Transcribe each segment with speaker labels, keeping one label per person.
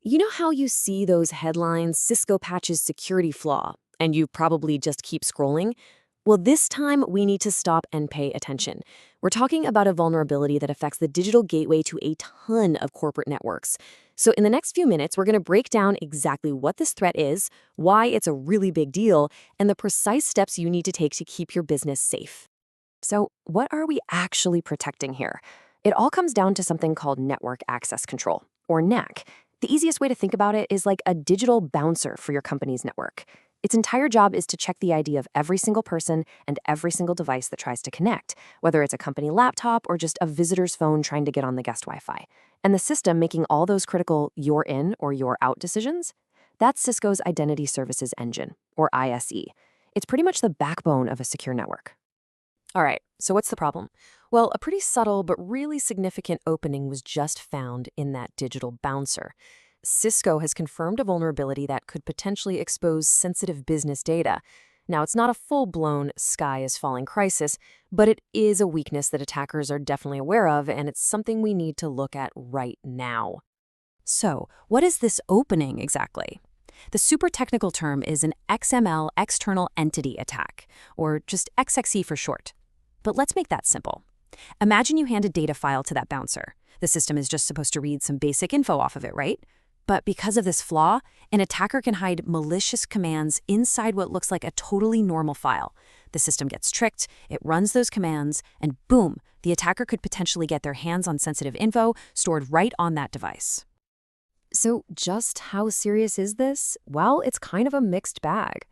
Speaker 1: You know how you see those headlines, Cisco patches security flaw, and you probably just keep scrolling? Well, this time we need to stop and pay attention. We're talking about a vulnerability that affects the digital gateway to a ton of corporate networks. So, in the next few minutes, we're going to break down exactly what this threat is, why it's a really big deal, and the precise steps you need to take to keep your business safe. So, what are we actually protecting here? It all comes down to something called network access control, or NAC. The easiest way to think about it is like a digital bouncer for your company's network. Its entire job is to check the ID of every single person and every single device that tries to connect, whether it's a company laptop or just a visitor's phone trying to get on the guest Wi-Fi. And the system making all those critical you're in or you're out decisions? That's Cisco's Identity Services Engine, or ISE. It's pretty much the backbone of a secure network. All right, so what's the problem? Well, a pretty subtle but really significant opening was just found in that digital bouncer. Cisco has confirmed a vulnerability that could potentially expose sensitive business data. Now, it's not a full-blown sky is falling crisis, but it is a weakness that attackers are definitely aware of, and it's something we need to look at right now. So, what is this opening exactly? The super technical term is an XML external entity attack, or just XXE for short. But let's make that simple. Imagine you hand a data file to that bouncer. The system is just supposed to read some basic info off of it, right? But because of this flaw, an attacker can hide malicious commands inside what looks like a totally normal file. The system gets tricked, it runs those commands, and boom, the attacker could potentially get their hands on sensitive info stored right on that device. So just how serious is this? Well, it's kind of a mixed bag.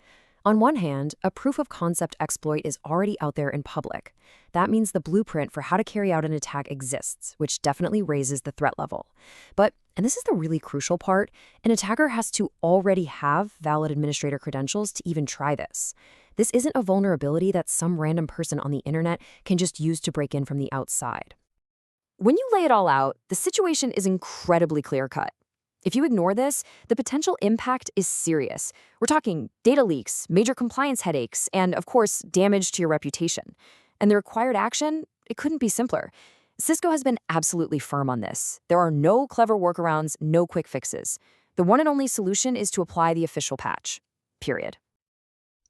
Speaker 1: On one hand, a proof of concept exploit is already out there in public. That means the blueprint for how to carry out an attack exists, which definitely raises the threat level. But, and this is the really crucial part, an attacker has to already have valid administrator credentials to even try this. This isn't a vulnerability that some random person on the internet can just use to break in from the outside. When you lay it all out, the situation is incredibly clear-cut. If you ignore this, the potential impact is serious. We're talking data leaks, major compliance headaches, and of course, damage to your reputation. And the required action, it couldn't be simpler. Cisco has been absolutely firm on this. There are no clever workarounds, no quick fixes. The one and only solution is to apply the official patch. Period.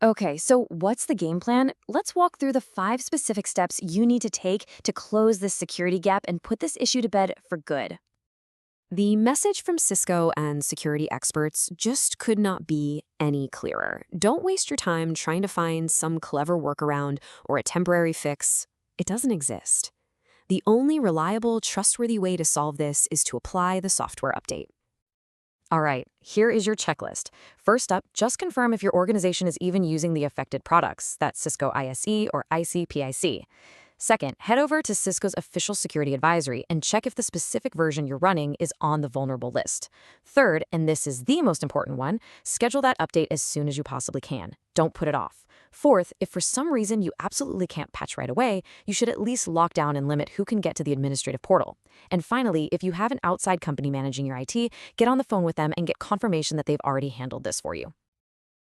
Speaker 1: Okay, so what's the game plan? Let's walk through the 5 specific steps you need to take to close this security gap and put this issue to bed for good. The message from Cisco and security experts just could not be any clearer. Don't waste your time trying to find some clever workaround or a temporary fix. It doesn't exist. The only reliable, trustworthy way to solve this is to apply the software update. All right, here is your checklist. First up, just confirm if your organization is even using the affected products. That's Cisco ISE or ICPIC. Second, head over to Cisco's official security advisory and check if the specific version you're running is on the vulnerable list. Third, and this is the most important one, schedule that update as soon as you possibly can. Don't put it off. Fourth, if for some reason you absolutely can't patch right away, you should at least lock down and limit who can get to the administrative portal. And finally, if you have an outside company managing your IT, get on the phone with them and get confirmation that they've already handled this for you.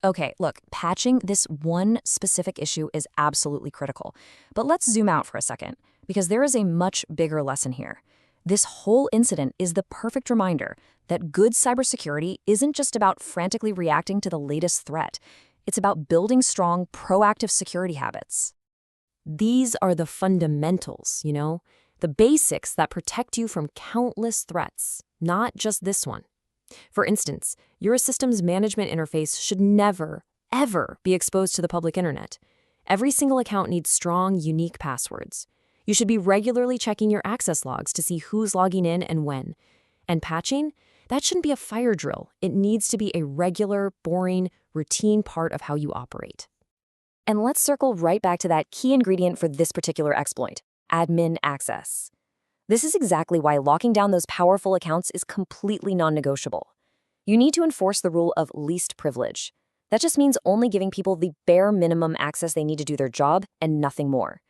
Speaker 1: Okay, look, patching this one specific issue is absolutely critical. But let's zoom out for a second, because there is a much bigger lesson here. This whole incident is the perfect reminder that good cybersecurity isn't just about frantically reacting to the latest threat. It's about building strong, proactive security habits. These are the fundamentals, the basics that protect you from countless threats, not just this one. For instance, your system's management interface should never, ever be exposed to the public internet. Every single account needs strong, unique passwords. You should be regularly checking your access logs to see who's logging in and when. And patching? That shouldn't be a fire drill. It needs to be a regular, boring, routine part of how you operate. And let's circle right back to that key ingredient for this particular exploit: admin access. This is exactly why locking down those powerful accounts is completely non-negotiable. You need to enforce the rule of least privilege. That just means only giving people the bare minimum access they need to do their job and nothing more.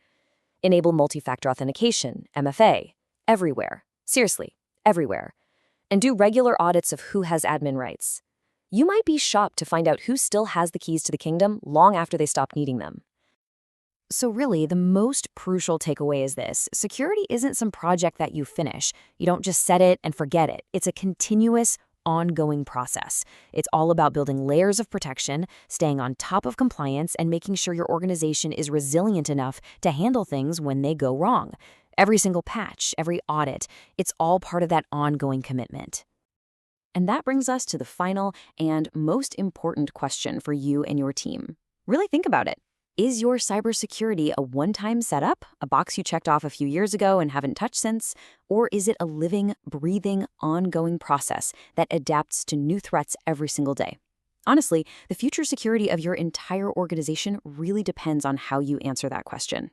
Speaker 1: Enable multi-factor authentication, MFA, everywhere. Seriously, everywhere. And do regular audits of who has admin rights. You might be shocked to find out who still has the keys to the kingdom long after they stop needing them. So really, the most crucial takeaway is this: security isn't some project that you finish. You don't just set it and forget it. It's a continuous, ongoing process. It's all about building layers of protection, staying on top of compliance, and making sure your organization is resilient enough to handle things when they go wrong. Every single patch, every audit, it's all part of that ongoing commitment. And that brings us to the final and most important question for you and your team. Really think about it. Is your cybersecurity a one-time setup, a box you checked off a few years ago and haven't touched since? Or is it a living, breathing, ongoing process that adapts to new threats every single day? Honestly, the future security of your entire organization really depends on how you answer that question.